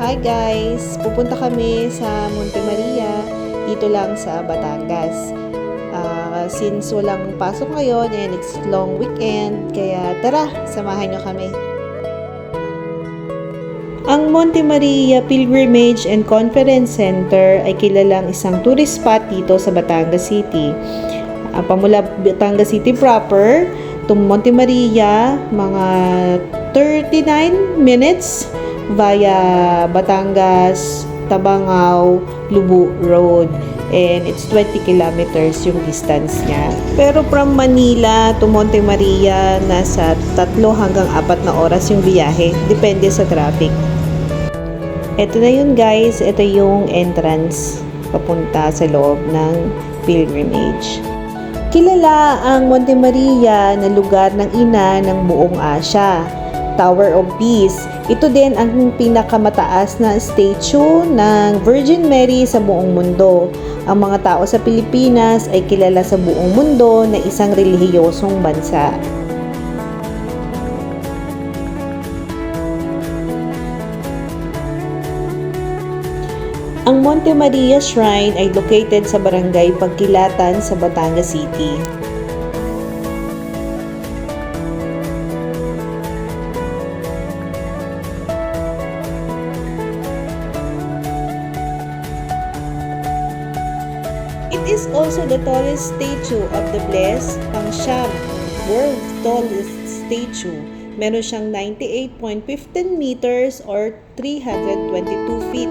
Hi guys! Pupunta kami sa Monte Maria, dito lang sa Batangas. Since walang pasok ngayon and it's long weekend, kaya tara, samahan nyo kami. Ang Monte Maria Pilgrimage and Conference Center ay kilalang isang tourist spot dito sa Batangas City. Pamula Batangas City proper, to Monte Maria, mga 39 minutes via Batangas, Tabangao, Lubu Road. And it's 20 kilometers yung distance niya. Pero from Manila to Monte Maria, nasa 3 hanggang 4 na oras yung biyahe. Depende sa traffic. Ito na yun guys. Ito yung entrance papunta sa loob ng pilgrimage. Kilala ang Monte Maria na lugar ng ina ng buong Asya, Tower of Peace. Ito din ang pinakamataas na statue ng Virgin Mary sa buong mundo. Ang mga tao sa Pilipinas ay kilala sa buong mundo na isang relihiyosong bansa. Ang Monte Maria Shrine ay located sa Barangay Pagkilatan sa Batangas City. It is also the tallest statue of the Blessed, pang-siyam, world's tallest statue. Meron siyang 98.15 meters or 322 feet.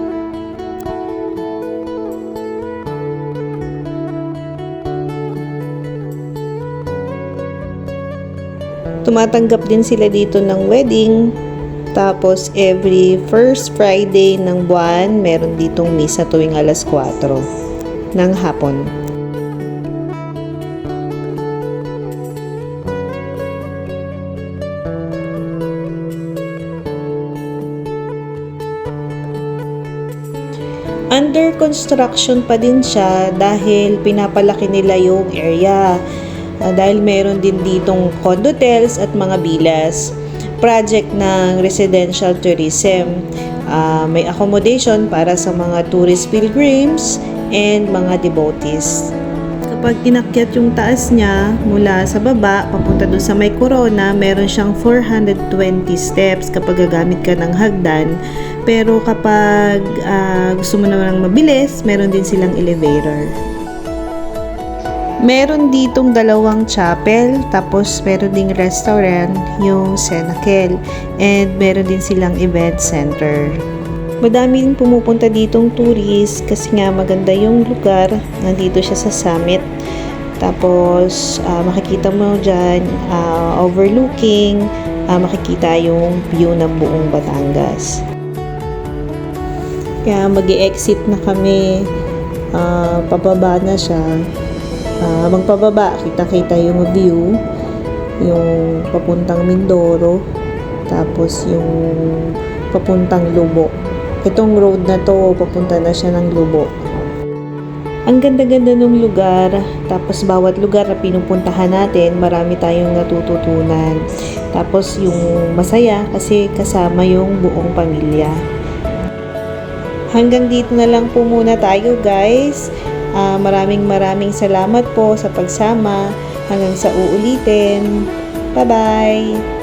Tumatanggap din sila dito ng wedding. Tapos every first Friday ng buwan, meron ditong misa tuwing alas 4 ng hapon. Under construction pa din siya dahil pinapalaki nila yung area. Dahil meron din ditong condotels at mga villas. Project ng residential tourism. May accommodation para sa mga tourist pilgrims and mga devotees. Kapag inakyat yung taas niya mula sa baba papunta doon sa may corona, meron siyang 420 steps kapag gagamit ka ng hagdan. Pero kapag gusto mo naman mabilis, meron din silang elevator. Meron ditong 2 chapel, tapos meron ding restaurant, yung Cenacle, and meron din silang event center. Madami din pumupunta ditong tourist kasi nga maganda yung lugar. Nandito siya sa summit. Tapos makikita mo dyan overlooking, makikita yung view ng buong Batangas. Kaya mag-i-exit na kami. Pababa na siya. Magpababa, kita-kita yung view. Yung papuntang Mindoro. Tapos yung papuntang Lubo. Itong road na to, papunta na siya ng Lubo. Ang ganda-ganda ng lugar, tapos bawat lugar na pinupuntahan natin, marami tayong natututunan. Tapos yung masaya kasi kasama yung buong pamilya. Hanggang dito na lang po muna tayo guys. Maraming salamat po sa pagsama. Hanggang sa uulitin. Bye-bye!